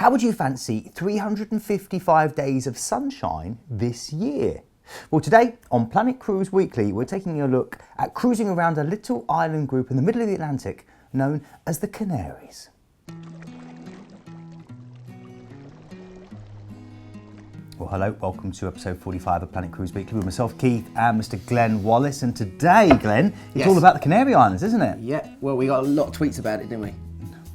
how would you fancy 355 days of sunshine this year? Well, today on Planet Cruise Weekly, we're taking a look at cruising around a little island group in the middle of the Atlantic known as the Canaries. Well, hello, welcome to episode 45 of Planet Cruise Weekly with myself, Keith, and Mr. Glenn Wallace. And today, Glenn, it's all about the Canary Islands, isn't it? Yeah, well, we got a lot of tweets about it, didn't we?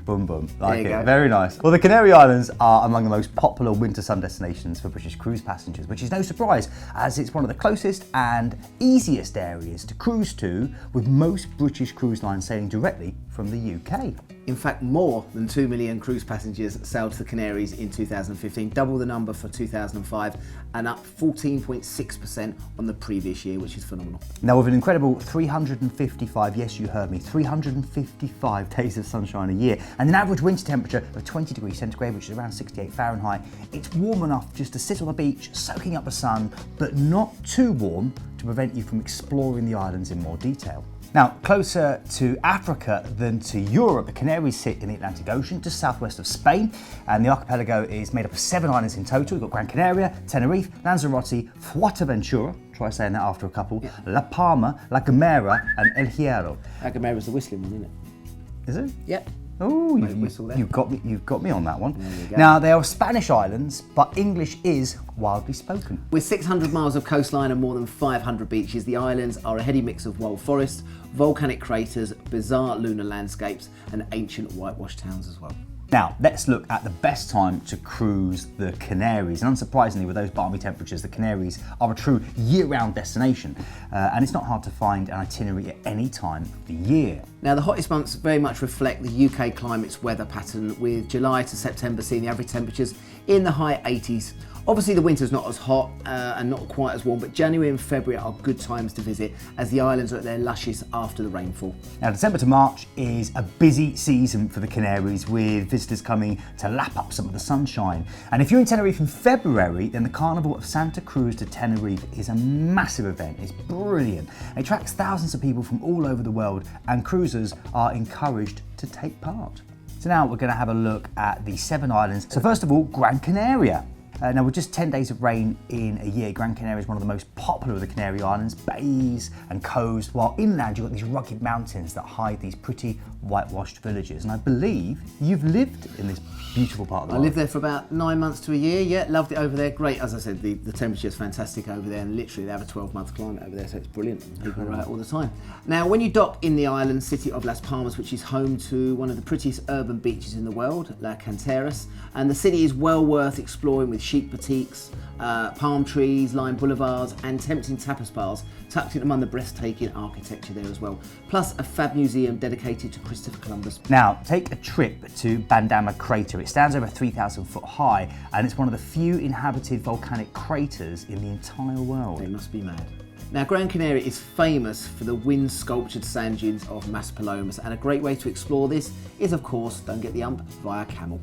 Boom, boom. Like it. Very nice. Well, the Canary Islands are among the most popular winter sun destinations for British cruise passengers, which is no surprise as it's one of the closest and easiest areas to cruise to, with most British cruise lines sailing directly from the UK. In fact, more than 2 million cruise passengers sailed to the Canaries in 2015, double the number for 2005 and up 14.6% on the previous year, which is phenomenal. Now, with an incredible 355, yes, you heard me, 355 days of sunshine a year and an average winter temperature of 20 degrees centigrade, which is around 68 Fahrenheit, it's warm enough just to sit on the beach, soaking up the sun, but not too warm to prevent you from exploring the islands in more detail. Now, closer to Africa than to Europe, the Canaries sit in the Atlantic Ocean, just southwest of Spain, and the archipelago is made up of 7 islands in total. We've got Gran Canaria, Tenerife, Lanzarote, Fuerteventura, try saying that after a couple, La Palma, La Gomera, and El HIERRO. La Gomera's the whistling one, isn't it? Is it? Yep. Oh, you've got me on that one. Now, they are Spanish islands, but English is widely spoken. With 600 miles of coastline and more than 500 beaches, the islands are a heady mix of wild forests, volcanic craters, bizarre lunar landscapes, and ancient whitewashed towns as well. Now, let's look at the best time to cruise the Canaries. And unsurprisingly, with those balmy temperatures, the Canaries are a true year-round destination. And it's not hard to find an itinerary at any time of the year. Now, the hottest months very much reflect the UK climate's weather pattern, with July to September seeing the average temperatures in the high 80s. Obviously, the winter's not as hot and not quite as warm, but January and February are good times to visit as the islands are at their luscious after the rainfall. Now, December to March is a busy season for the Canaries, with visitors coming to lap up some of the sunshine. And if you're in Tenerife in February, then the Carnival of Santa Cruz de Tenerife is a massive event. It's brilliant. It attracts thousands of people from all over the world, and cruisers are encouraged to take part. So now we're going to have a look at the 7 islands. So first of all, Gran Canaria. Now, with just 10 days of rain in a year, Gran Canaria is one of the most popular of the Canary Islands, bays and coves, while inland you've got these rugged mountains that hide these pretty whitewashed villages. And I believe you've lived in this beautiful part of the world. I lived there for about 9 months to a year, yeah, loved it over there, great. As I said, the temperature is fantastic over there, and literally they have a 12-month climate over there, so it's brilliant. People are out all the time. Now, when you dock in the island city of Las Palmas, which is home to one of the prettiest urban beaches in the world, La Canaries, and the city is well worth exploring with chic boutiques, palm trees, lined boulevards, and tempting tapas bars tucked in among the breathtaking architecture there as well. Plus a fab museum dedicated to Christopher Columbus. Now, take a trip to Bandama Crater. It stands over 3,000 foot high, and it's one of the few inhabited volcanic craters in the entire world. They must be mad. Now, Gran Canaria is famous for the wind-sculptured sand dunes of Maspalomas, and a great way to explore this is, of course, don't get the ump, via camel.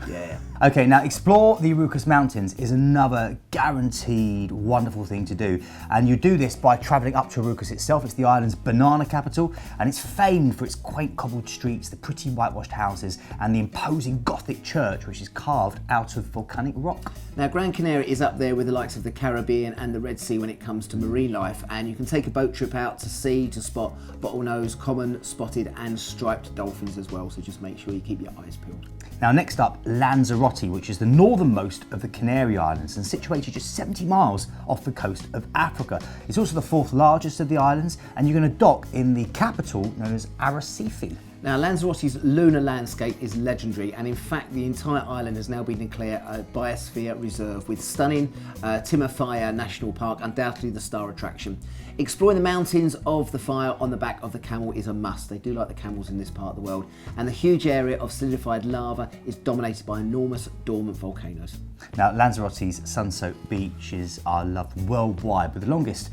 Yeah. Okay, now explore the Iroquois Mountains is another guaranteed wonderful thing to do. And you do this by travelling up to Iroquois itself. It's the island's banana capital, and it's famed for its quaint cobbled streets, the pretty whitewashed houses, and the imposing Gothic church, which is carved out of volcanic rock. Now, Gran Canaria is up there with the likes of the Caribbean and the Red Sea when it comes to marine life, and you can take a boat trip out to sea to spot bottlenose, common, spotted and striped dolphins as well, so just make sure you keep your eyes peeled. Now, next up, Lanzarote, which is the northernmost of the Canary Islands and situated just 70 miles off the coast of Africa. It's also the 4th largest of the islands, and you're going to dock in the capital known as Arrecife. Now, Lanzarote's lunar landscape is legendary, and in fact the entire island has now been declared a biosphere reserve, with stunning Timofaya National Park undoubtedly the star attraction. Exploring the mountains of the fire on the back of the camel is a must. They do like the camels in this part of the world, and the huge area of solidified lava is dominated by enormous dormant volcanoes. Now, Lanzarote's sun-soaked beaches are loved worldwide, with the longest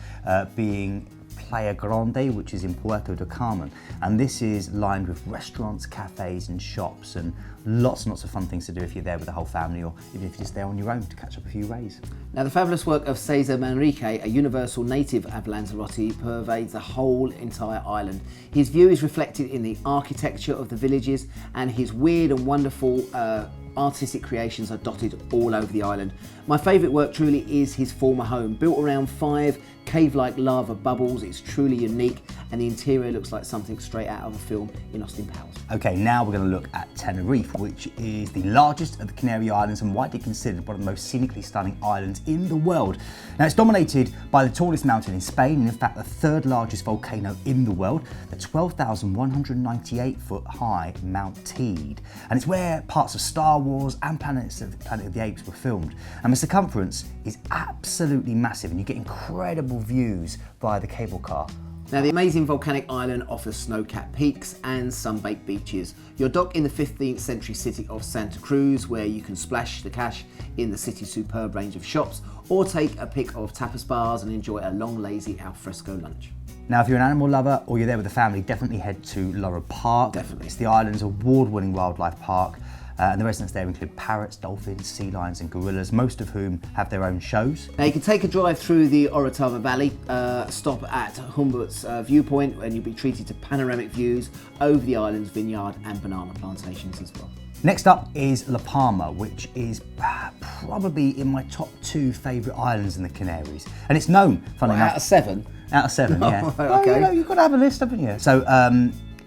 being Playa Grande, which is in Puerto de Carmen, and this is lined with restaurants, cafes and shops, and lots and lots of fun things to do if you're there with the whole family, or even if you're just there on your own to catch up a few rays. Now, the fabulous work of Cesar Manrique, a universal native of Lanzarote, pervades the whole entire island. His view is reflected in the architecture of the villages and his weird and wonderful artistic creations are dotted all over the island. My favourite work truly is his former home, built around 5 cave-like lava bubbles. It's truly unique, and the interior looks like something straight out of a film in Austin Powers. Okay, now we're going to look at Tenerife, which is the largest of the Canary Islands and widely considered one of the most scenically stunning islands in the world. Now, it's dominated by the tallest mountain in Spain, and in fact the 3rd largest volcano in the world, the 12,198 foot high Mount Teide. And it's where parts of Star Wars and Planet of the Apes were filmed. And the circumference is absolutely massive, and you get incredible views via the cable car. Now, the amazing volcanic island offers snow-capped peaks and sun-baked beaches. You're docked in the 15th century city of Santa Cruz, where you can splash the cash in the city's superb range of shops, or take a pick of tapas bars and enjoy a long, lazy alfresco lunch. Now, if you're an animal lover or you're there with the family, definitely head to Laura Park. Definitely. It's the island's award-winning wildlife park. And the residents there include parrots, dolphins, sea lions and gorillas, most of whom have their own shows. Now, you can take a drive through the Orotava Valley, stop at Humboldt's viewpoint, and you'll be treated to panoramic views over the island's vineyard and banana plantations as well. Next up is La Palma, which is probably in my top 2 favourite islands in the Canaries. And it's known, funnily enough. Out of 7? Out of 7, yeah. Okay. Well, you've got to have a list, haven't you? So,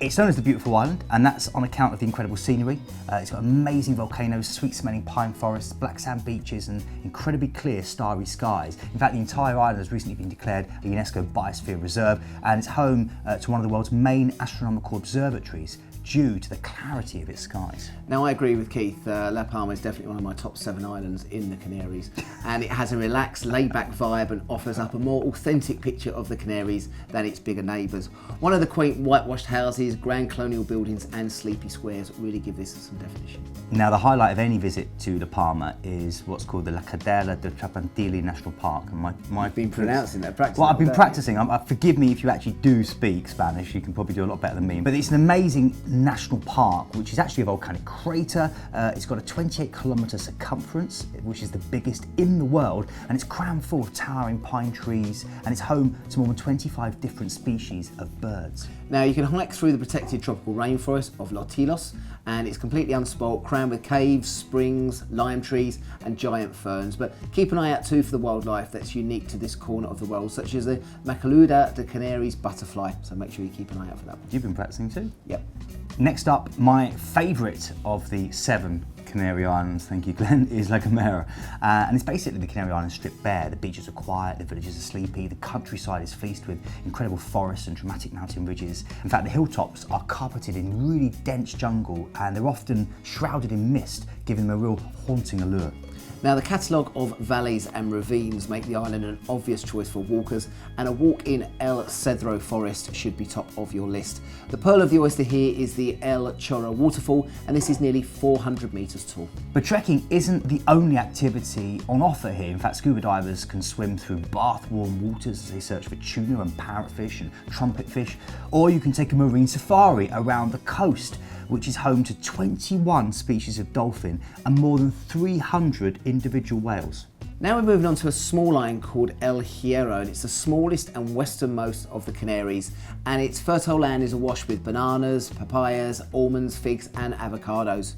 it's known as the Beautiful Island, and that's on account of the incredible scenery. It's got amazing volcanoes, sweet-smelling pine forests, black sand beaches, and incredibly clear, starry skies. In fact, the entire island has recently been declared a UNESCO Biosphere Reserve, and it's home to one of the world's main astronomical observatories, due to the clarity of its skies. Now, I agree with Keith. La Palma is definitely one of my top 7 islands in the Canaries, and it has a relaxed, laid-back vibe and offers up a more authentic picture of the Canaries than its bigger neighbours. One of the quaint whitewashed houses, grand colonial buildings and sleepy squares really give this some definition. Now, the highlight of any visit to La Palma is what's called the La Cadera de Trapantili National Park. And You've been pronouncing that, practicing. Well, I've been practicing. Forgive me if you actually do speak Spanish. You can probably do a lot better than me. But it's an amazing national park, which is actually a volcanic crater. It's got a 28-kilometre circumference, which is the biggest in the world, and it's crammed full of towering pine trees, and it's home to more than 25 different species of birds. Now, you can hike through the protected tropical rainforest of Los Tilos, and it's completely unspoilt, crammed with caves, springs, lime trees and giant ferns. But keep an eye out too for the wildlife that's unique to this corner of the world, such as the Macaluda de Canaries butterfly, so make sure you keep an eye out for that one. You've been practicing too? Yep. Next up, my favourite of the 7 Canary Islands, thank you Glenn, is La GOMERA. And it's basically the Canary Islands stripped bare. The beaches are quiet, the villages are sleepy, the countryside is feasted with incredible forests and dramatic mountain ridges. In fact, the hilltops are carpeted in really dense jungle, and they're often shrouded in mist, giving them a real haunting allure. Now, the catalogue of valleys and ravines make the island an obvious choice for walkers, and a walk in El Cedro forest should be top of your list. The pearl of the oyster here is the El Chorro waterfall, and this is nearly 400 metres tall. But trekking isn't the only activity on offer here. In fact, scuba divers can swim through bath-warm waters as they search for tuna and parrotfish and trumpetfish, or you can take a marine safari around the coast, which is home to 21 species of dolphin and more than 300 individual whales. Now we're moving on to a small island called El Hierro, and it's the smallest and westernmost of the Canaries, and its fertile land is awash with bananas, papayas, almonds, figs and avocados.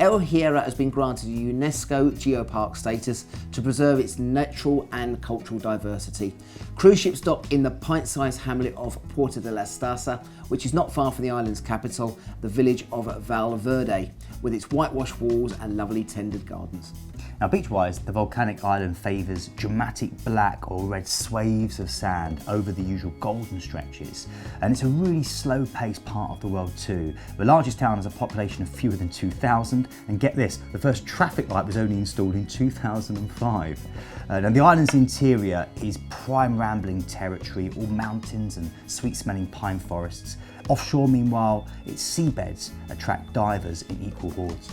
El Hierro has been granted a UNESCO Geopark status to preserve its natural and cultural diversity. Cruise ships dock in the pint-sized hamlet of Puerto de la Estasa, which is not far from the island's capital, the village of Valverde, with its whitewashed walls and lovely tended gardens. Now, beach-wise, the volcanic island favours dramatic black or red swathes of sand over the usual golden stretches, and it's a really slow-paced part of the world too. The largest town has a population of fewer than 2,000, and get this, the first traffic light was only installed in 2005. Now, the island's interior is prime rambling territory, all mountains and sweet-smelling pine forests. Offshore, meanwhile, its seabeds attract divers in equal hordes.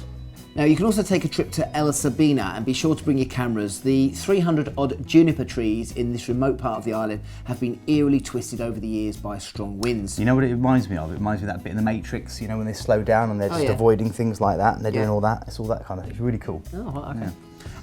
Now, you can also take a trip to El Sabina and be sure to bring your cameras. The 300-odd juniper trees in this remote part of the island have been eerily twisted over the years by strong winds. You know what it reminds me of? It reminds me of that bit in The Matrix, you know, when they slow down and they're just yeah. avoiding things like that and they're Yeah. doing all that. It's all that kind of, it's really cool. Oh, okay. Yeah.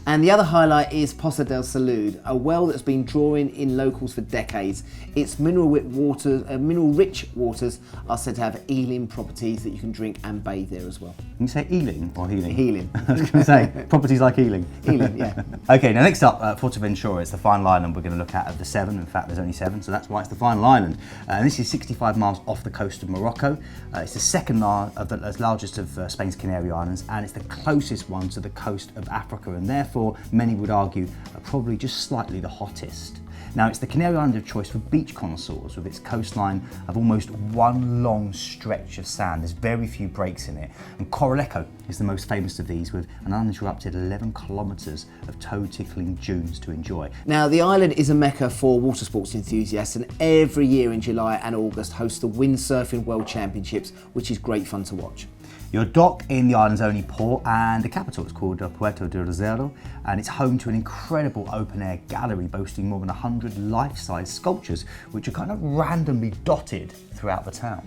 And the other highlight is Poza del Salud, a well that's been drawing in locals for decades. Its mineral-rich waters are said to have healing properties that you can drink and bathe there as well. Can you say healing or healing? Healing. I was going to say, properties like healing. Healing, yeah. Okay, now next up, Fuerteventura is the final island we're going to look at of the 7. In fact, there's only 7, so that's why it's the final island. And this is 65 miles off the coast of Morocco. It's the second largest of Spain's Canary Islands, and it's the closest one to the coast of Africa, and therefore many would argue probably just slightly the hottest. Now, it's the Canary Island of choice for beach connoisseurs, with its coastline of almost one long stretch of sand. There's very few breaks in it, and Coralejo is the most famous of these, with an uninterrupted 11 kilometres of toe-tickling dunes to enjoy. Now, the island is a mecca for water sports enthusiasts, and every year in July and August hosts the Windsurfing World Championships, which is great fun to watch. Your dock in the island's only port, and the capital is called Puerto de Rosero, and it's home to an incredible open-air gallery boasting more than 100 life-size sculptures, which are kind of randomly dotted throughout the town.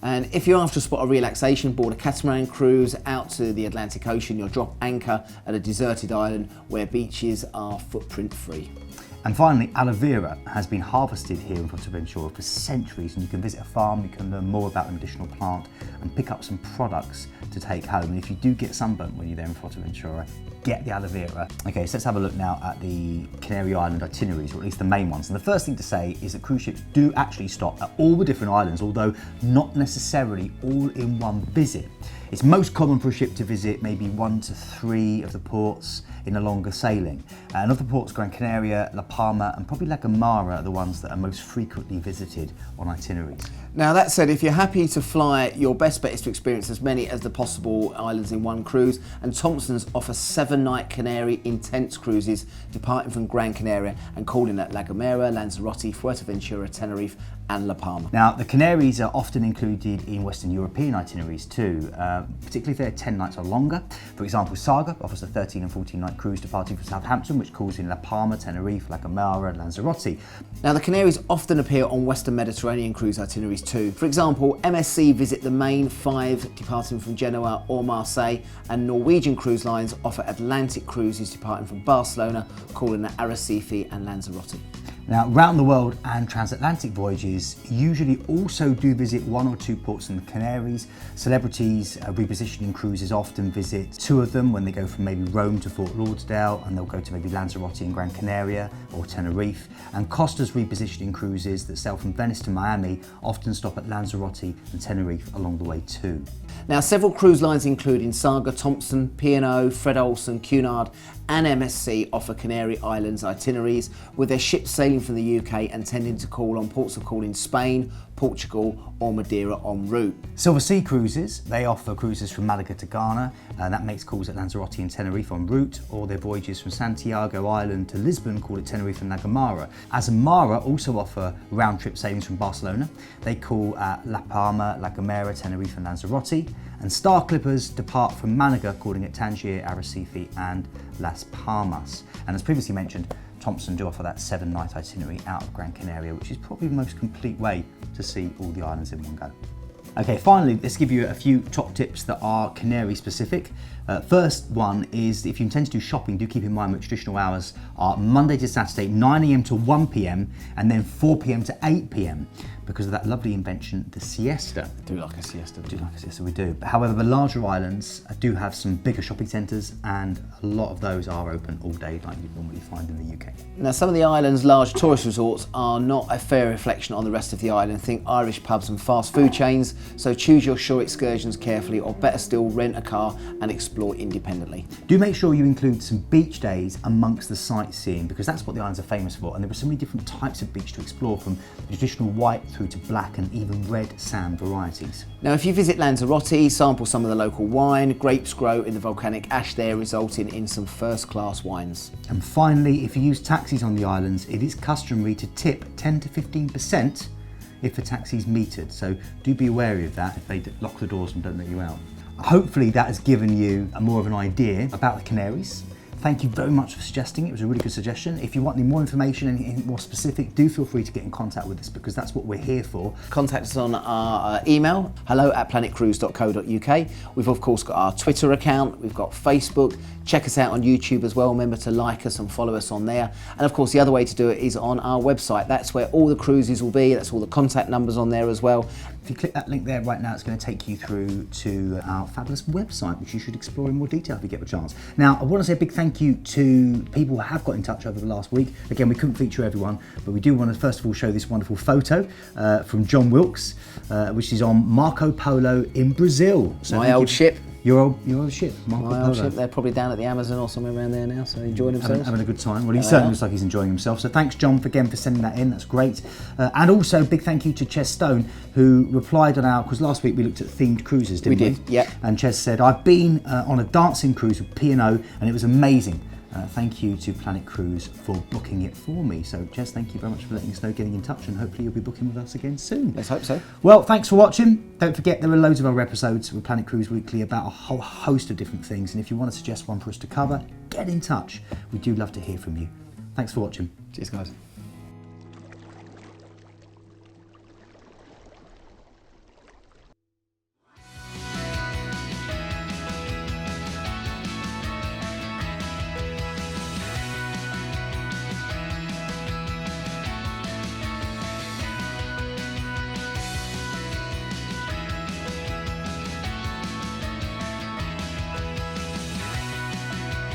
And if you're after a spot of relaxation, board a catamaran cruise out to the Atlantic Ocean, you'll drop anchor at a deserted island where beaches are footprint-free. And finally, aloe vera has been harvested here in Fuerteventura for centuries, and you can visit a farm, you can learn more about the medicinal plant and pick up some products to take home. And if you do get sunburnt when you're there in Fuerteventura, get the aloe vera. Okay, so let's have a look now at the Canary Island itineraries, or at least the main ones. And the first thing to say is that cruise ships do actually stop at all the different islands, although not necessarily all in one visit. It's most common for a ship to visit maybe 1 to 3 of the ports in a longer sailing. And of the ports, Gran Canaria, La Palma and probably La Gomera are the ones that are most frequently visited on itineraries. Now, that said, if you're happy to fly, your best bet is to experience as many as the possible islands in one cruise, and Thompson's offer 7-night Canary intense cruises departing from Gran Canaria and calling at La Gomera, Lanzarote, Fuerteventura, Tenerife and La Palma. Now, the Canaries are often included in Western European itineraries too, particularly if they're 10 nights or longer. For example, Saga offers a 13 and 14 night cruise departing from Southampton, which calls in La Palma, Tenerife, La Gomera and Lanzarote. Now, the Canaries often appear on Western Mediterranean cruise itineraries too. For example, MSC visit the main 5 departing from Genoa or Marseille, and Norwegian cruise lines offer Atlantic cruises departing from Barcelona, calling at Arrecife and Lanzarote. Now, round the world and transatlantic voyages usually also do visit 1 or 2 ports in the Canaries. Celebrities repositioning cruises often visit 2 of them when they go from maybe Rome to Fort Lauderdale, and they'll go to maybe Lanzarote and Gran Canaria or Tenerife. And Costa's repositioning cruises that sail from Venice to Miami often stop at Lanzarote and Tenerife along the way too. Now, several cruise lines including Saga, Thompson, P&O, Fred Olsen, Cunard and MSC offer Canary Islands itineraries, with their ships sailing from the UK and tending to call on ports of call in Spain, Portugal or Madeira en route. Silver Sea Cruises, they offer cruises from Malaga to Ghana, and that makes calls at Lanzarote and Tenerife en route, or their voyages from Santiago Island to Lisbon call at Tenerife and La Gomera. Azamara also offer round-trip sailings from Barcelona. They call at La Palma, La Gomera, Tenerife and Lanzarote. And Star Clippers depart from Malaga, calling at Tangier, Arrecife and Las Palmas. And as previously mentioned, Thompson do offer that 7-night itinerary out of Gran Canaria, which is probably the most complete way to see all the islands in one go. Okay, finally, let's give you a few top tips that are Canary specific. First one is, if you intend to do shopping, do keep in mind that traditional hours are Monday to Saturday, 9 AM to 1 PM, and then 4 PM to 8 PM, because of that lovely invention, the siesta. Do like a siesta. Do like a siesta, we do. But however, the larger islands do have some bigger shopping centres, and a lot of those are open all day like you'd normally find in the UK. Now, some of the island's large tourist resorts are not a fair reflection on the rest of the island. Think Irish pubs and fast food chains, so choose your shore excursions carefully, or better still, rent a car and explore independently. Do make sure you include some beach days amongst the sightseeing, because that's what the islands are famous for, and there are so many different types of beach to explore, from the traditional white through to black and even red sand varieties. Now, if you visit Lanzarote, sample some of the local wine. Grapes grow in the volcanic ash there, resulting in some first-class wines. And finally, if you use taxis on the islands, it is customary to tip 10 to 15% if the taxi's metered, so do be wary of that if they lock the doors and don't let you out. Hopefully that has given you more of an idea about the Canaries. thank you very much for suggesting it. It was a really good suggestion. If you want any more information, anything more specific, do feel free to get in contact with us, because that's what we're here for. Contact us on our email, hello@planetcruise.co.uk. We've of course got our Twitter account, we've got Facebook. Check us out on YouTube as well. Remember to like us and follow us on there. And of course, the other way to do it is on our website. That's where all the cruises will be. That's all the contact numbers on there as well. If you click that link there right now, it's going to take you through to our fabulous website, which you should explore in more detail if you get the chance. Now, I want to say a big thank you to people who have got in touch over the last week. Again, we couldn't feature everyone, but we do want to first of all show this wonderful photo from John Wilkes, which is on Marco Polo in Brazil. So my old ship. Your old ship, Marco Polo. Old ship. They're probably down at the Amazon or somewhere around there now, so enjoying themselves. Having a good time. Well, he certainly looks like he's enjoying himself. So thanks, John, again for sending that in. That's great. And also, big thank you to Ches Stone, who replied on our, because last week we looked at themed cruises, didn't we? We did, yeah. And Ches said, I've been on a dancing cruise with P&O and it was amazing. Thank you to Planet Cruise for booking it for me. So, Jez, thank you very much for letting us know, getting in touch, and hopefully you'll be booking with us again soon. Let's hope so. Well, thanks for watching. Don't forget there are loads of other episodes with Planet Cruise Weekly about a whole host of different things. And if you want to suggest one for us to cover, get in touch. We do love to hear from you. Thanks for watching. Cheers, guys.